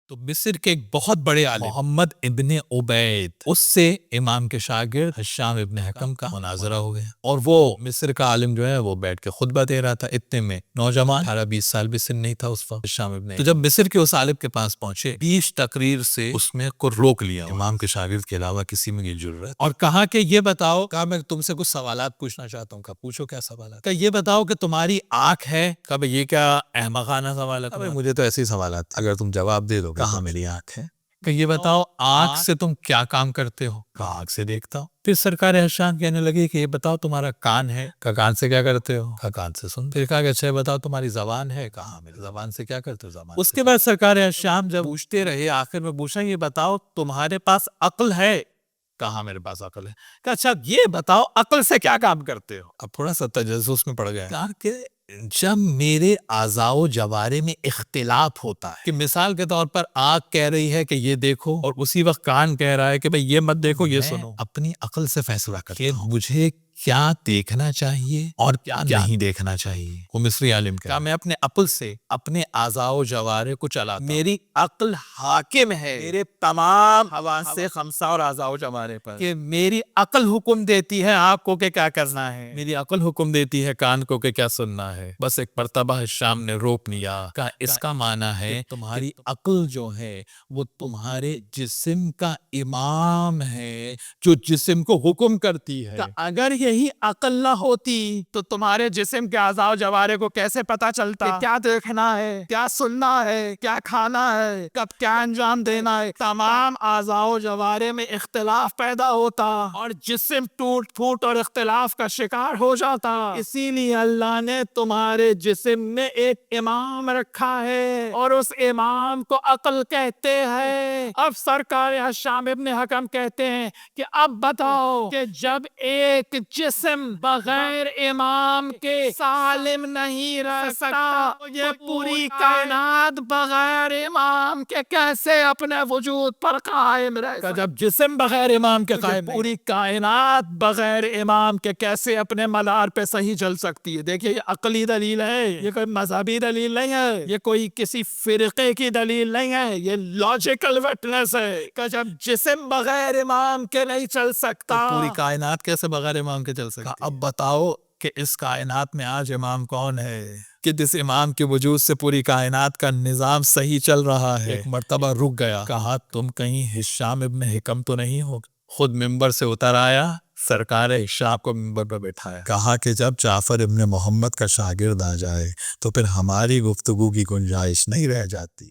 تو مصر کے ایک بہت بڑے عالم محمد ابن عبید، اس سے امام کے شاگرد ہشام ابن حکم کا مناظرہ ہو گیا، اور وہ مصر کا عالم جو ہے وہ بیٹھ کے خطبہ دے رہا تھا، اتنے میں نوجوان 18-20 سال بھی سن نہیں تھا اس وقت ہشام ابن، تو جب مصر کے اس عالم کے پاس پہنچے 20 تقریر سے اس میں کو روک لیا امام کے شاگرد کے علاوہ کسی میں یہ جرت، اور کہا کہ یہ بتاؤ، کہا میں تم سے کچھ سوالات پوچھنا چاہتا ہوں، کہا پوچھو کیا سوالات، کہا یہ بتاؤ کہ تمہاری آنکھ ہے، کہا یہ کیا احمقانہ سوال ہے، مجھے تو ایسے ہی سوالات، اگر تم جواب دے دو کہاں میری آنکھ ہے، کہ یہ بتاؤ آنکھ سے تم کیا کام کرتے ہو، کہا آنکھ سے دیکھتا ہوں، پھر سرکار احسان کہنے لگے کہ یہ بتاؤ تمہارا کان ہے، کہا کان سے کیا کرتے ہو، کہا کان سے سن، پھر کہا کہ اچھا بتاؤ تمہاری زبان ہے، کہا میری زبان سے کیا کرتے ہو، زبان، اس کے بعد سرکار احسان جب پوچھتے رہے آخر میں پوچھا یہ بتاؤ تمہارے پاس عقل ہے، کہا میرے پاس عقل ہے، کہ اچھا یہ بتاؤ عقل سے کیا کام کرتے ہو، اب تھوڑا سا تجسس میں پڑ گیا، کہا کہ جب میرے اعضاء و جوارح میں اختلاف ہوتا ہے، کہ مثال کے طور پر آنکھ کہہ رہی ہے کہ یہ دیکھو اور اسی وقت کان کہہ رہا ہے کہ بھئی یہ مت دیکھو یہ سنو، اپنی عقل سے فیصلہ کرتا ہوں کہ مجھے کیا دیکھنا چاہیے اور کیا نہیں دیکھنا چاہیے، وہ مصری عالم کہا میں اپنے عقل سے اپنے اعضاء و جوارح کو چلاتا ہوں، میری عقل حاکم ہے میرے تمام حواس خمسہ اور اعضاء و جوارح پر، کہ میری عقل حکم دیتی ہے آپ کو کہ کیا کرنا ہے، میری عقل حکم دیتی ہے کان کو کہ کیا سننا ہے، بس ایک مرتبہ شام نے روک لیا، کہا اس کا معنی ہے تمہاری عقل جو ہے وہ تمہارے جسم کا امام ہے جو جسم کو حکم کرتی ہے، اگر یہی عقل نہ ہوتی تو تمہارے جسم کے اعضاء و جوارح کو کیسے پتا چلتا کہ کیا دیکھنا ہے، کیا سننا ہے، کیا کھانا ہے، کب کیا انجام دینا ہے، تمام اعضاء و جوارح میں اختلاف پیدا ہوتا اور جسم ٹوٹ پھوٹ اور اختلاف کا شکار ہو جاتا، اسی لیے اللہ نے تمہارے جسم میں ایک امام رکھا ہے اور اس امام کو عقل کہتے ہیں۔ اب سرکار ہشام ابن حکم کہتے ہیں کہ اب بتاؤ کہ جب ایک جسم بغیر امام کے سالم نہیں رہ سکتا، یہ پوری کائنات بغیر امام کے کیسے اپنے وجود پر قائم رہ سکتا، جب جسم بغیر امام کے قائم، پوری کائنات بغیر امام کے کیسے اپنے مدار پہ صحیح چل سکتی ہے۔ دیکھیے یہ عقلی دلیل ہے، یہ کوئی مذہبی دلیل نہیں ہے، یہ کوئی کسی فرقے کی دلیل نہیں ہے، یہ لاجیکل وٹنس ہے کہ جب جسم بغیر امام کے نہیں چل سکتا تو پوری کائنات کیسے بغیر امام کے چل سکتی ہے؟ اب بتاؤ کہ اس کائنات میں آج امام کون ہے کہ جس امام کے وجود سے پوری کائنات کا نظام صحیح چل رہا ہے؟ ایک مرتبہ رک گیا، کہا تم کہیں ہشام ابن حکم تو نہیں ہو؟ خود ممبر سے اتر آیا، سرکار ہشام کو ممبر پر بٹھایا، کہا کہ جب جعفر ابن محمد کا شاگرد آ جائے تو پھر ہماری گفتگو کی گنجائش نہیں رہ جاتی۔